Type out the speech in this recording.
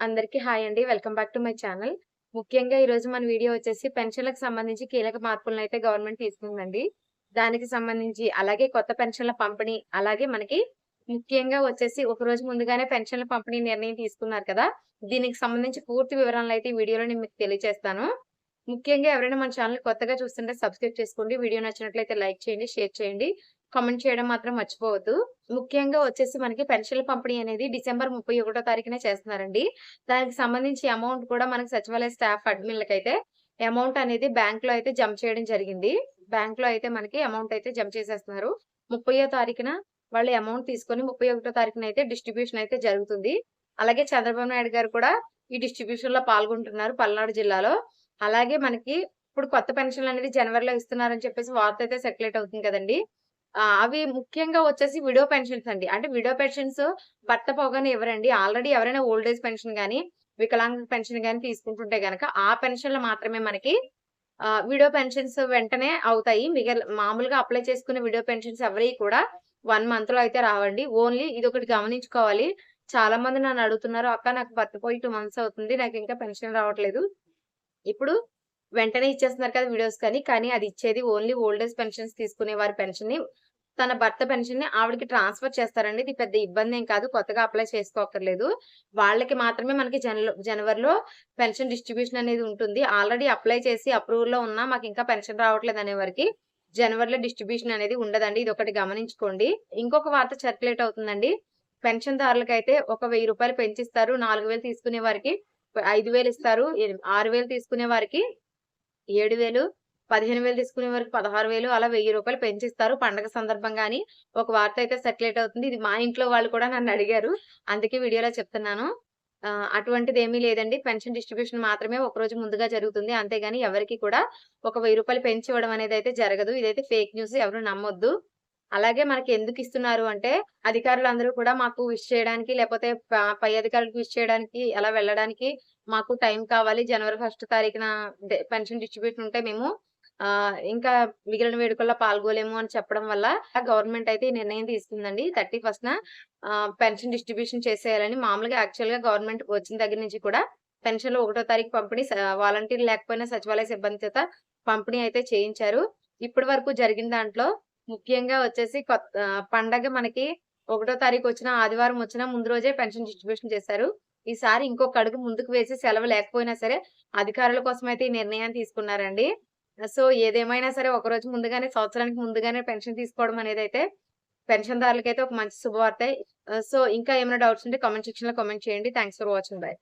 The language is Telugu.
అందరికీ హాయ్ అండి. Welcome back to my channel. ముఖ్యంగా ఈరోజు మన వీడియో వచ్చేసి పెన్షన్‌లకు సంబంధించి కీలక మార్పులనైతే గవర్నమెంట్ తీసుకుందండి. దానికి సంబంధించి అలాగే కొత్త పెన్షన్‌ల పంపిణీ, అలాగే మనకి ముఖ్యంగా వచ్చేసి ఒక రోజు ముందుగానే పెన్షన్‌ల పంపిణీ నిర్ణయం తీసుకున్నారు కదా! దీనికి సంబంధించి పూర్తి వివరాలనైతే ఈ వీడియోలో నేను మీకు తెలియజేస్తాను. ముఖ్యంగా ఎవరైనా మన ఛానల్ కొత్తగా చూస్తుంటే సబ్స్క్రైబ్ చేసుకోండి. వీడియో నచ్చినట్లయితే లైక్ చేయండి, షేర్ చేయండి. కామెంట్ చేయడం మాత్రం మర్చిపోవద్దు. ముఖ్యంగా వచ్చేసి మనకి పెన్షన్‌ల పంపిణీ అనేది డిసెంబర్ 31 తారీఖునే చేస్తున్నారండి. దానికి సంబంధించి అమౌంట్ కూడా మనకి సచివాలయ స్టాఫ్ అడ్మిన్‌లకైతే అమౌంట్ అనేది బ్యాంక్‌లో అయితే జమ చేయడం జరిగింది. బ్యాంక్‌లో అయితే మనకి అమౌంట్ అయితే జమ చేసేస్తున్నారు. 30వ తారీఖున వాళ్ళు అమౌంట్ తీసుకొని 31 తారీఖున అయితే డిస్ట్రిబ్యూషన్ అయితే జరుగుతుంది. అలాగే చంద్రబాబు నాయుడు గారు కూడా ఈ డిస్ట్రిబ్యూషన్‌లో పాల్గొంటున్నారు పల్నాడు జిల్లాలో. అలాగే మనకి ఇప్పుడు కొత్త పెన్షన్‌లనేది జనవరిలో ఇస్తున్నారని చెప్పేసి వార్త అయితే సర్క్యులేట్ అవుతుంది కదండీ! అవి ముఖ్యంగా వచ్చేసి విడో పెన్షన్స్ అండి. అంటే విడో పెన్షన్స్ భర్త పోగానే ఇవ్వరండి. ఆల్రెడీ ఎవరైనా ఓల్డ్ ఏజ్ పెన్షన్ గాని, వికలాంగ పెన్షన్ గాని తీసుకుంటుంటే గనక ఆ పెన్షన్‌లు మాత్రమే మనకి విడో పెన్షన్స్ వెంటనే అవుతాయి. మామూలుగా అప్లై చేసుకునే విడో పెన్షన్స్ ఎవరియి కూడా 1 మంత్‌లో అయితే రావండి. ఓన్లీ ఇదొకటి గమనించుకోవాలి. చాలా మంది నన్ను అడుగుతున్నారు, "అక్క నాకు భర్త పోయి 2 మంత్స్ అవుతుంది. నాకింకా పెన్షన్ రావట్లేదు." ఇప్పుడు వెంటనే ఇచ్చేస్తున్నారు కదా విడోస్ కానీ అది ఇచ్చేది ఓన్లీ ఓల్డ్ ఏజ్ పెన్షన్స్ తీసుకునే వారి పెన్షన్‌ని తన భర్త పెన్షన్‌ని ఆవిడకి ట్రాన్స్‌ఫర్ చేస్తారండి. ఇది పెద్ద ఇబ్బందేం కాదు. కొత్తగా అప్లై చేసుకోక్కర్లేదు. వాళ్ళకి మాత్రమే మనకి జనవరిలో పెన్షన్ డిస్ట్రిబ్యూషన్ అనేది ఉంటుంది. ఆల్రెడీ అప్లై చేసి అప్రూవల్‌లో ఉన్నా మాకింకా పెన్షన్ రావట్లేదు అనే వారికి జనవరిలో డిస్ట్రిబ్యూషన్ అనేది ఉండదండి. ఇదొకటి గమనించుకోండి. ఇంకొక వార్త సర్క్యులేట్ అవుతుందండి. పెన్షన్‌దారులకైతే ఒక రూ. 1000 పెంచిస్తారు. 4000 తీసుకునే వారికి 5000 ఇస్తారు. 6000 తీసుకునే వారికి 7,000, 15,000 తీసుకునే వారికి 16,000 అలా రూ. 1000 పెంచిస్తారు పండగ సందర్భంగా అని ఒక వార్త అయితే సర్క్యులేట్ అవుతుంది. ఇది మా ఇంట్లో వాళ్ళు కూడా నన్నడిగారు. అందుకే వీడియోలో చెప్తున్నాను. అటువంటిదేమీ లేదండి. పెన్షన్ డిస్ట్రిబ్యూషన్ మాత్రమే ఒకరోజు ముందుగా జరుగుతుంది. అంతేగాని ఎవరికీ కూడా ఒక రూ. 1000 పెంచి ఇవ్వడం అనేదైతే జరగదు. ఇదైతే ఫేక్ న్యూస్ ఎవరు నమ్మొద్దు. అలాగే మనకెందుకిస్తున్నారు అంటే, అధికారులందరూ కూడా మాకు విష్ చేయడానికి, లేపోతే పై అధికారులకు విష్ చేయడానికి, అలా వెళ్ళడానికి మాకు టైం కావాలి. జనవరి 1 తారీఖున పెన్షన్ డిస్ట్రిబ్యూషన్ ఉంటే మేము ఇంకా మిగిలిన వేడుకల్లో పాల్గొలేము అని చెప్పడం వల్ల గవర్నమెంట్ అయితే ఈ నిర్ణయం తీసుకుందండి. 31న పెన్షన్ డిస్ట్రిబ్యూషన్ చేసేయాలని. మామూలుగా యాక్చువల్‌గా గవర్నమెంట్ వచ్చిన దగ్గర నుంచి కూడా పెన్షన్‌లు 1 తారీఖు పంపిణీ వాలంటీర్లు లేకపోయినా సచివాలయ సిబ్బంది చేత పంపిణీ అయితే చేయించారు. ఇప్పటి వరకు జరిగిన దాంట్లో ముఖ్యంగా వచ్చేసి పండగ మనకి 1 తారీఖు వచ్చినా, ఆదివారం వచ్చినా ముందు రోజే పెన్షన్ డిస్ట్రిబ్యూషన్ చేశారు. ఈసారి ఇంకొక అడుగు ముందుకు వేసి సెలవు లేకపోయినా సరే, అధికారుల కోసమైతే ఈ నిర్ణయాన్ని తీసుకున్నారండి. సో, ఏదేమైనా సరే ఒకరోజు ముందుగానే సంవత్సరానికి ముందుగానే పెన్షన్ తీసుకోవడం అనేదైతే పెన్షన్‌దారులకైతే ఒక మంచి శుభవార్తే. సో, ఇంకా ఏమైనా డౌట్స్ ఉంటే కామెంట్ సెక్షన్‌లో కామెంట్ చేయండి. Thanks for watching. బై.